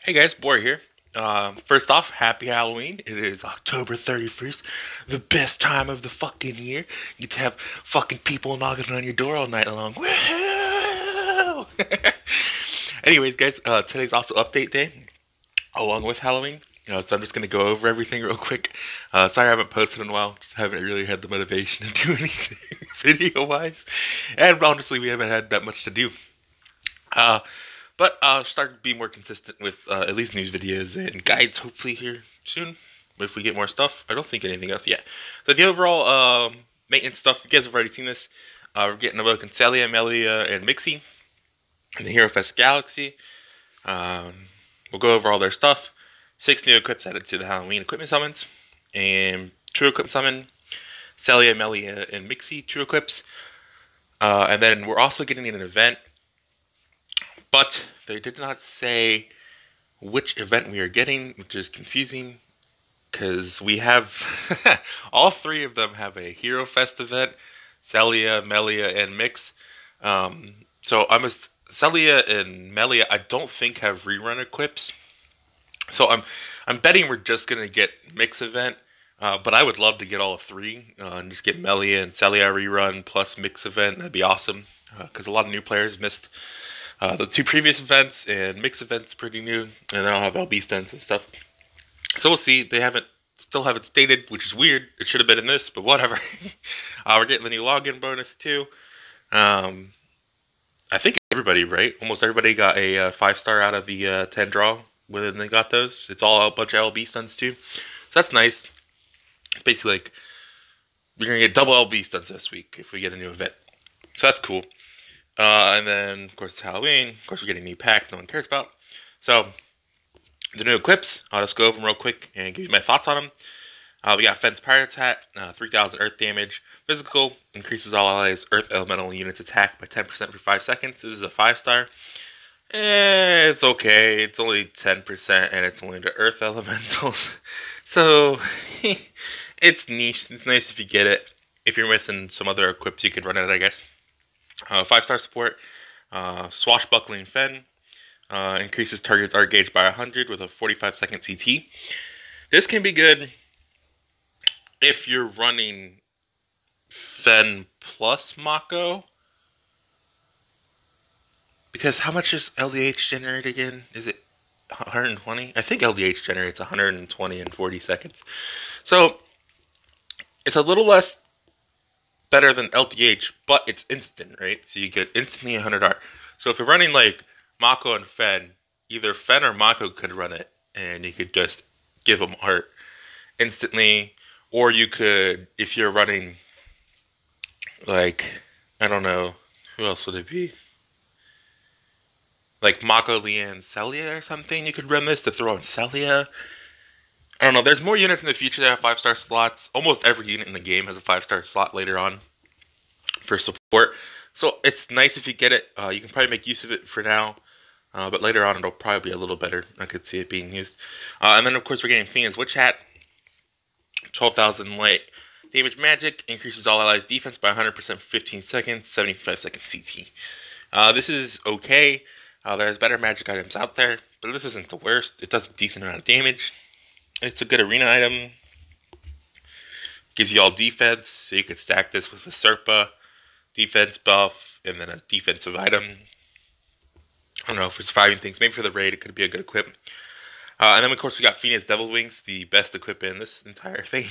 Hey guys, Boy here. First off, happy Halloween. It is October 31st, the best time of the fucking year. You get to have fucking people knocking on your door all night long. Woohoo! Anyways, guys, today's also update day, along with Halloween. So I'm just gonna go over everything real quick. Sorry I haven't posted in a while. Just haven't really had the motivation to do anything video-wise, and honestly, we haven't had that much to do. Uh, but I'll start being more consistent with at least news videos and guides hopefully here soon. If we get more stuff. I don't think anything else yet. So the overall maintenance stuff, you guys have already seen this. We're getting Awoken Celia, Melia, and Mixie in the Hero Fest Galaxy. We'll go over all their stuff. 6 new equips added to the Halloween equipment summons. And true equip summon, Celia, Melia, and Mixie true equips. And then we're also getting an event. But they did not say which event we are getting, which is confusing. Because we have, all 3 of them have a Hero Fest event. Celia, Melia, and Mix. So Celia and Melia, I don't think have rerun equips. So I'm betting we're just going to get Mix event. But I would love to get all 3. And just get Melia and Celia rerun plus Mix event. That'd be awesome. Because a lot of new players missed the 2 previous events, and Mix events pretty new, and then I'll have LB stunts and stuff. So we'll see. They still haven't stated, which is weird. It should have been in this, but whatever. We're getting the new login bonus too. I think everybody, right? Almost everybody got a 5-star out of the 10 draw when they got those. It's all a bunch of LB stunts too, so that's nice. It's basically like we're gonna get double LB stunts this week if we get a new event, so that's cool. And then, of course, it's Halloween. Of course, we're getting new packs no one cares about. So, the new equips, I'll just go over them real quick and give you my thoughts on them. We got Fence Pirate Attack, 3000 Earth damage. Physical, increases all allies' Earth Elemental units attack by 10% for 5 seconds. This is a 5-star. It's okay. It's only 10% and it's only the Earth Elementals. So, it's niche. It's nice if you get it. If you're missing some other equips, you could run it, I guess. 5-star support, Swashbuckling Fen, increases target's art gauge by 100 with a 45-second CT. This can be good if you're running Fen plus Mako. Because how much does LDH generate again? Is it 120? I think LDH generates 120 in 40 seconds. So, it's a little less better than LDH, but it's instant, right? So you get instantly 100 art. So if you're running like Mako and Fen, either Fen or Mako could run it, and you could just give them art instantly. Or you could, if you're running like, I don't know, who else would it be? Like Mako, Leanne, Celia or something, you could run this to throw in Celia. I don't know, there's more units in the future that have 5-star slots. Almost every unit in the game has a 5-star slot later on for support. So it's nice if you get it. You can probably make use of it for now. But later on it'll probably be a little better. I could see it being used. And then of course we're getting Phoenix Witch Hat. 12,000 light damage magic. Increases all allies defense by 100% for 15 seconds. 75-second CT. This is okay. There's better magic items out there. But this isn't the worst. It does a decent amount of damage. It's a good arena item. Gives you all defense, so you could stack this with a Serpa defense buff and then a defensive item. I don't know, for surviving things. Maybe for the raid, it could be a good equip. And then, of course, we got Phoenix Devil Wings, the best equip in this entire thing.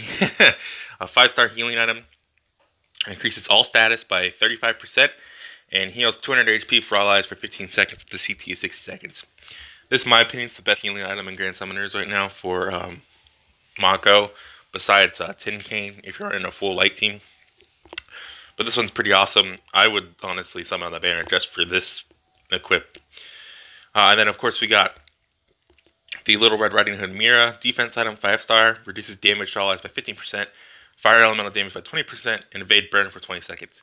A 5-star healing item. Increases all status by 35% and heals 200 HP for all allies for 15 seconds. The CT is 60 seconds. This, in my opinion, is the best healing item in Grand Summoners right now for Mako, besides Tin Cane, if you're in a full light team. But this one's pretty awesome. I would honestly summon on the banner just for this equip. And then, of course, we got the Little Red Riding Hood Mira, defense item, 5-star, reduces damage to all allies by 15%, fire elemental damage by 20%, and evade burn for 20 seconds.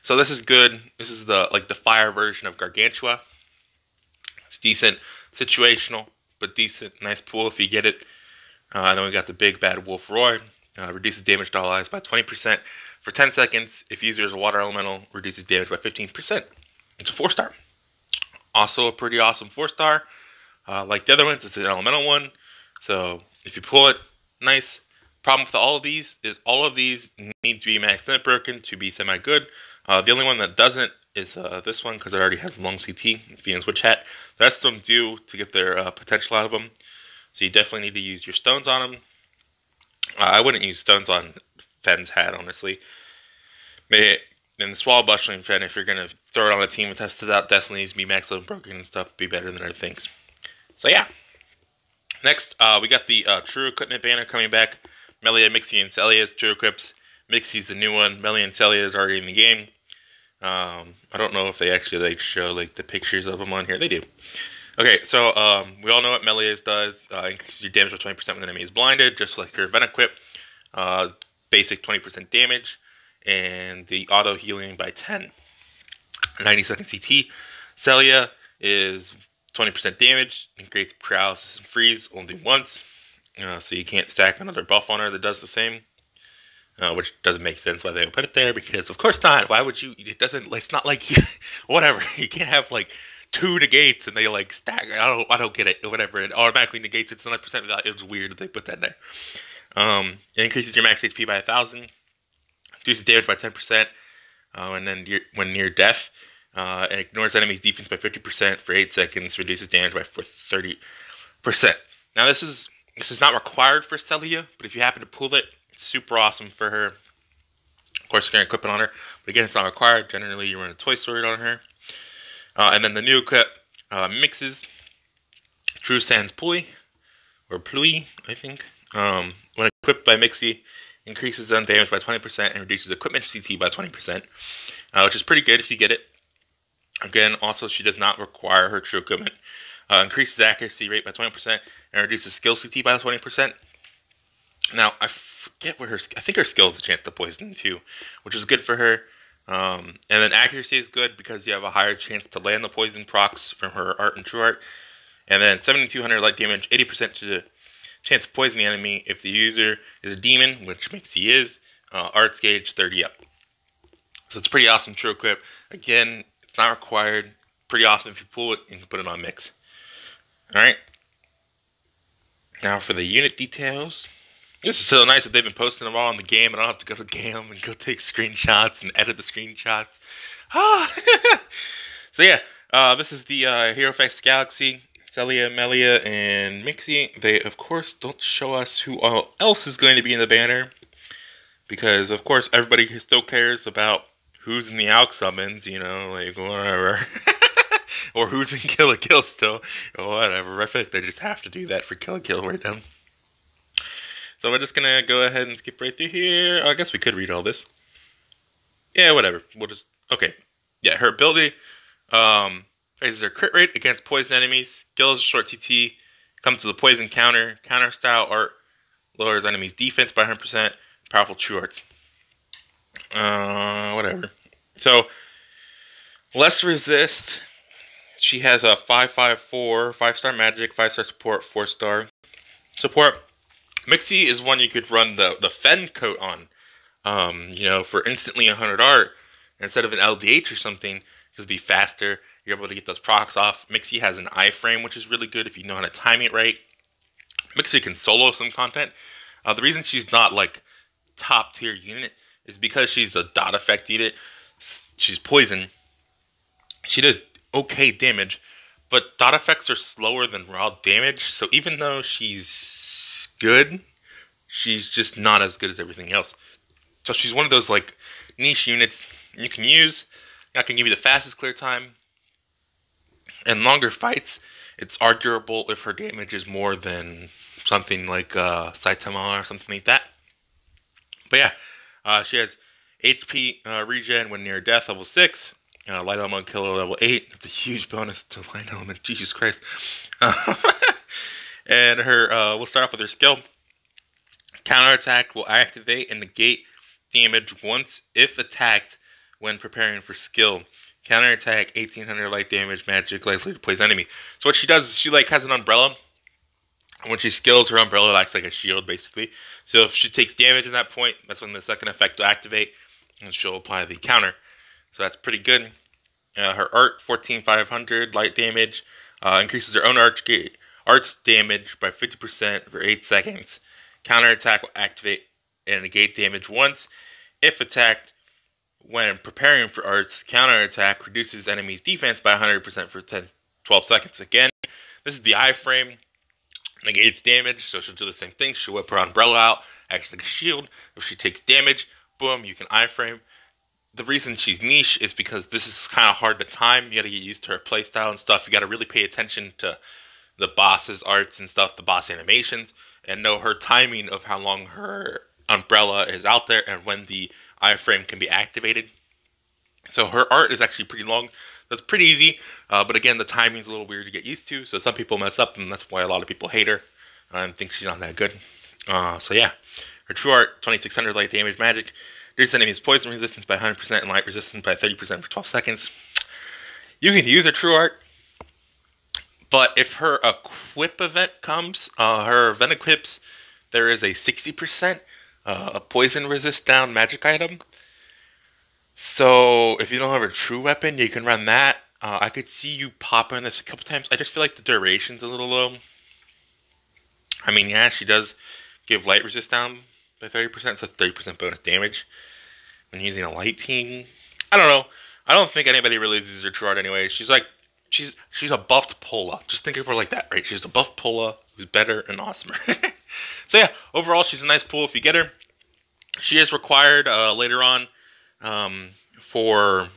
So this is good. This is the fire version of Gargantua. It's decent. Situational, but decent. Nice pool if you get it. And then we got the big bad Wolf Roar. Reduces damage to all allies by 20% for 10 seconds. If user is a water elemental, reduces damage by 15%. It's a 4-star. Also a pretty awesome 4-star. Like the other ones, it's an elemental one. So if you pull it, nice. Problem with all of these is all of these need to be maxed limit broken to be semi-good. The only one that doesn't is this one because it already has long CT, Phoenix Witch Hat. The rest of them do to get their potential out of them. So you definitely need to use your stones on them. I wouldn't use stones on Fenn's hat, honestly. And the Swallow Bustling Fen, if you're going to throw it on a team and test it out, definitely needs to be max limit broken and stuff, be better than other things. So yeah. Next, we got the True Equipment banner coming back. Melia, Mixie, and Celia's True Equips. Mixie's the new one. Melia and Celia is already in the game. I don't know if they actually show the pictures of them on here. They do. Okay, so we all know what Melia's does. Increases your damage by 20% when the enemy is blinded, just like her Event Equip. Basic 20% damage, and the auto healing by 10. 90-second CT. Celia is 20% damage and creates paralysis and freeze only once. So you can't stack another buff on her that does the same. Which doesn't make sense why they would put it there, because of course not. Why would you? It doesn't. It's not like you, whatever. You can't have 2 negates and they stack. I don't get it. Whatever. It automatically negates its 9% value. It was weird that they put that in there. It increases your max HP by 1,000. Reduces damage by 10%. And then when near death, it ignores enemy's defense by 50% for 8 seconds. Reduces damage by 30%. Now this is not required for Celia, but if you happen to pull it, it's super awesome for her. Of course, you're going to equip it on her, but again, it's not required. Generally, you run a Toy Sword on her. And then the new equip mixes True Sans Pulley, or Pluie, I think. When equipped by Mixie, increases zone damage by 20% and reduces equipment CT by 20%, which is pretty good if you get it. Again, also, she does not require her true equipment. Increases accuracy rate by 20% and reduces skill CT by 20%. Now, I forget what I think her skill is a chance to poison too, which is good for her. And then accuracy is good because you have a higher chance to land the poison procs from her art and true art. And then 7,200 light damage, 80% to the chance to poison the enemy if the user is a demon, which makes he is. Arts gauge 30 up. So it's pretty awesome true equip. Again, it's not required. Pretty awesome if you pull it and you can put it on mix. Alright. Now for the unit details. This is so nice that they've been posting them all in the game, and I don't have to go to gaym and go take screenshots and edit the screenshots. So yeah, this is the Hero Facts Galaxy, Celia, Melia, and Mixie. They, of course, don't show us who else is going to be in the banner, because, of course, everybody still cares about who's in the ALK summons, whatever. Or who's in Kill la Kill still, or whatever. I feel like they just have to do that for Kill la Kill right now. So we're just going to go ahead and skip right through here. I guess we could read all this. Yeah, whatever. We'll just... Okay. Yeah, her ability raises her crit rate against poison enemies. Skills short TT. Comes to the poison counter. Counter style art. Lowers enemies' defense by 100%. Powerful true arts. Whatever. So, less resist. She has a 5/5/4. 5-star magic. 5-star support. 4-star support. Mixie is one you could run the Fen coat on, for instantly 100 art instead of an LDH or something. It'll be faster. You're able to get those procs off. Mixie has an iframe, which is really good if you know how to time it right. Mixie can solo some content. The reason she's not top tier unit is because she's a dot effect unit. She's poison. She does okay damage, but dot effects are slower than raw damage. So even though she's good, she's just not as good as everything else. So she's one of those niche units you can use. That can give you the fastest clear time and longer fights. It's arguable if her damage is more than something like Saitama or something like that. But yeah, she has HP regen when near death, level 6. Light element killer level 8. That's a huge bonus to light element. Jesus Christ. And her, we'll start off with her skill. Counterattack will activate and negate damage once if attacked when preparing for skill. Counterattack, 1800 light damage, magic, likely to poison enemy. So what she does is she has an umbrella. When she skills, her umbrella acts like a shield, basically. So if she takes damage at that point, that's when the second effect will activate, and she'll apply the counter. So that's pretty good. Her art, 14,500 light damage. Increases her own arts damage by 50% for 8 seconds. Counterattack will activate and negate damage once. If attacked when preparing for arts, counterattack reduces enemy's defense by 100% for 12 seconds. Again, this is the iframe. Negates damage, so she'll do the same thing. She'll whip her umbrella out, acts like a shield. If she takes damage, boom, you can iframe. The reason she's niche is because this is kind of hard to time. You gotta get used to her playstyle and stuff. You gotta really pay attention to the boss's arts and stuff, the boss animations, and know her timing of how long her umbrella is out there and when the iframe can be activated. So her art is actually pretty long. That's pretty easy, but again, the timing's a little weird to get used to, so some people mess up, and that's why a lot of people hate her and think she's not that good. So yeah, her true art, 2600 light damage magic, reduces enemies' poison resistance by 100% and light resistance by 30% for 12 seconds. You can use her true art, but if her equip event comes, her event equips, there is a 60% a poison resist down magic item. So, if you don't have a true weapon, you can run that. I could see you popping this a couple times. I just feel like the duration's a little low. I mean, yeah, she does give light resist down by 30%, so 30% bonus damage when using a light team. I don't know. I don't think anybody really uses her true art anyway. She's a buffed Pola. Just think of her like that, right? She's a buffed Pola who's better and awesomer. So yeah, overall, she's a nice pool if you get her. She is required later on for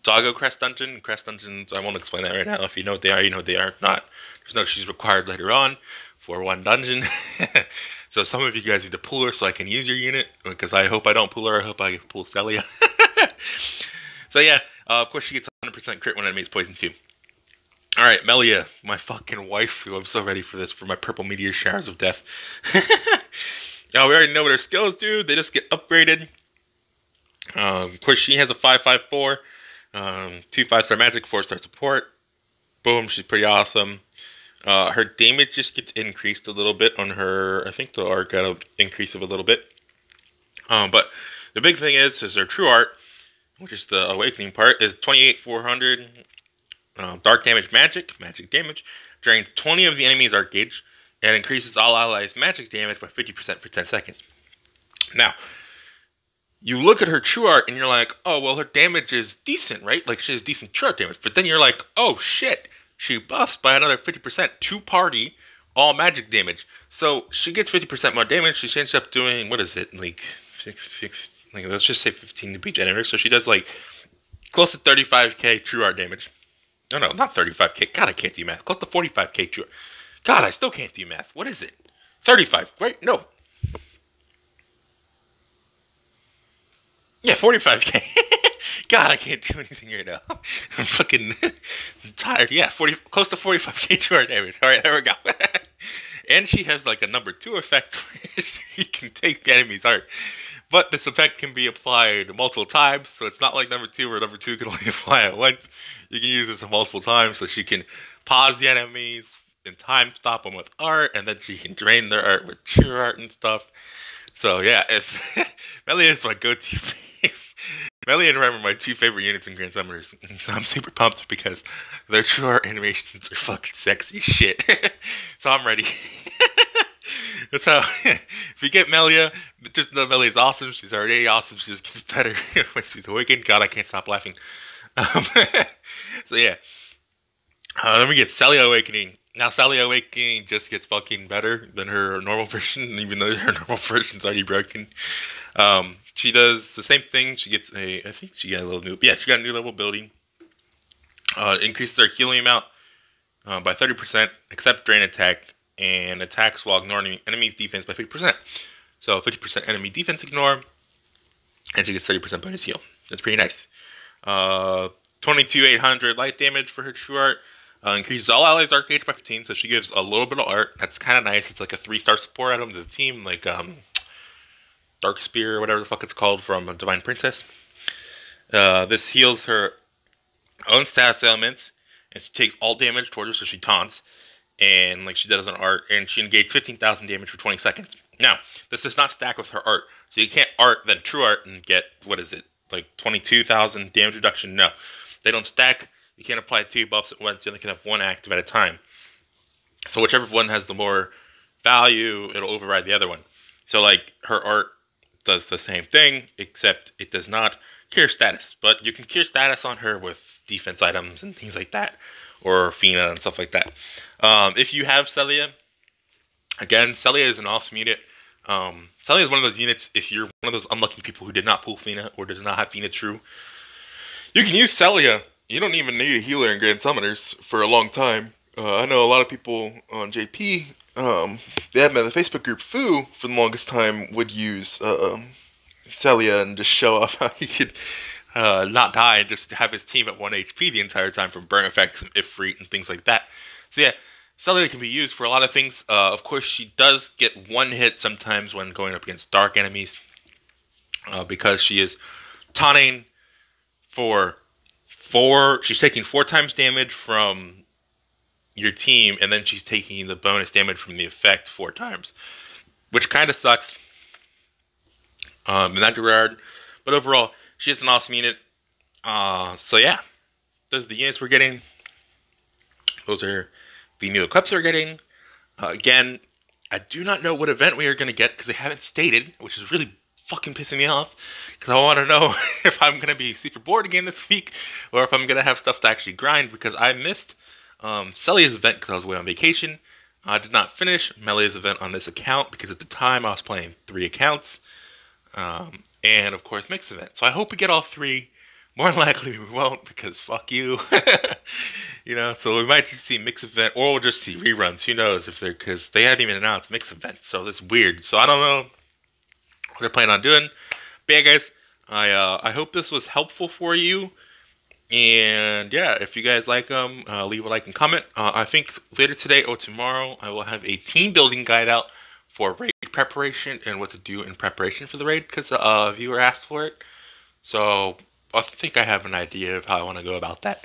Doggo Crest Dungeon. Crest Dungeons, I won't explain that right now. If you know what they are, you know what they are. If not, there's no, she's required later on for one dungeon. So some of you guys need to pull her so I can use your unit, because I hope I don't pull her. I hope I pull Celia. So yeah, of course she gets 100% crit when enemies poison too. Alright, Melia, my fucking wife, who I'm so ready for this, for my purple meteor showers of death. Now, we already know what her skills do. They just get upgraded. Of course, she has a 5/5/4, 2 5-star magic, 4-star support. Boom, she's pretty awesome. Her damage just gets increased a little bit on her. I think the art got an increase of a little bit. But the big thing is her true art, which is the awakening part, is 28,400 dark damage magic damage, drains 20 of the enemy's art gauge, and increases all allies' magic damage by 50% for 10 seconds. Now, you look at her true art and you're like, oh, well, her damage is decent, right? Like, she has decent true art damage. But then you're like, oh, shit, she buffs by another 50% to party all magic damage. So she gets 50% more damage. She ends up doing, what is it, like, let's just say 15 to be generous. So she does, like, close to 35k true art damage. No, not 35k. God, I can't do math. Close to 45k true art. God, I still can't do math. What is it? 35, right? No. Yeah, 45k. God, I can't do anything right now. I'm fucking tired. Yeah, close to 45k true art damage. Alright, there we go. And she has like a number 2 effect where she can take the enemy's art. But this effect can be applied multiple times, so it's not like number 2 where number 2 can only apply it once. You can use this multiple times, so she can pause the enemies and time stop them with art, and then she can drain their art with true art and stuff. So yeah, Melia is my go-to fave. Melia and Rem are my 2 favorite units in Grand Summoners, so I'm super pumped because their true art animations are fucking sexy as shit. So I'm ready. That's how, if you get Melia, just know Melia's awesome. She's already awesome. She just gets better when she's awakened. God, I can't stop laughing. So yeah. Then we get Celia Awakening. Now, Celia Awakening just gets fucking better than her normal version, even though her normal version's already broken. She does the same thing. She gets I think she got a little new, yeah, she got a new level ability. Increases her healing amount by 30%, except drain attack, and attacks while ignoring enemy's defense by 50%. So 50% enemy defense ignore, and she gets 30% bonus heal. That's pretty nice. 22,800 light damage for her true art. Increases all allies' art gauge by 15, so she gives a little bit of art. That's kind of nice. It's like a 3-star support item to the team, like Dark Spear or whatever the fuck it's called from Divine Princess. This heals her own stats elements, and she takes all damage towards her, so she taunts, and like she does on art, and she engages 15,000 damage for 20 seconds. Now, this does not stack with her art, so you can't art then true art and get, what is it, like 22,000 damage reduction? No, they don't stack. You can't apply 2 buffs at once. You only can have 1 active at a time. So whichever one has the more value, it'll override the other one. So like her art does the same thing, except it does not cure status. But you can cure status on her with defense items and things like that, or Fina and stuff like that. If you have Celia, again, Celia is an awesome unit. Celia is one of those units, if you're one of those unlucky people who did not pull Fina or does not have Fina True, you can use Celia. You don't even need a healer in Grand Summoners for a long time. I know a lot of people on JP, they had me in the Facebook group, Foo, for the longest time, would use Celia and just show off how he could not die and just have his team at 1 HP the entire time from burn effects and Ifrit and things like that. So yeah, Celia can be used for a lot of things. Of course, she does get 1 hit sometimes when going up against dark enemies, because she is taunting for 4. She's taking 4 times damage from your team, and then she's taking the bonus damage from the effect 4 times, which kind of sucks in that regard. But overall, she is an awesome unit. So yeah, those are the units we're getting. Those are the new equips we're getting. Again, I do not know what event we are going to get because they haven't stated, which is really fucking pissing me off, because I want to know if I'm going to be super bored again this week, or if I'm going to have stuff to actually grind, because I missed Celia's event because I was away on vacation. I did not finish Melee's event on this account because at the time I was playing 3 accounts, and of course Mix event. So I hope we get all 3. More than likely we won't, because fuck you. You know, so we might just see Mix event, or we'll just see reruns. Who knows if they're, because they hadn't even announced Mix event, so that's weird. So I don't know what they're planning on doing. But yeah, guys, I hope this was helpful for you. And yeah, if you guys like them, leave a like and comment. I think later today or tomorrow, I will have a team building guide out for raid preparation and what to do in preparation for the raid, because a viewer asked for it. So I think I have an idea of how I want to go about that.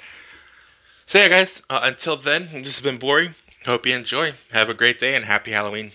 So yeah, guys, until then, this has been Bori. Hope you enjoy. Have a great day and happy Halloween.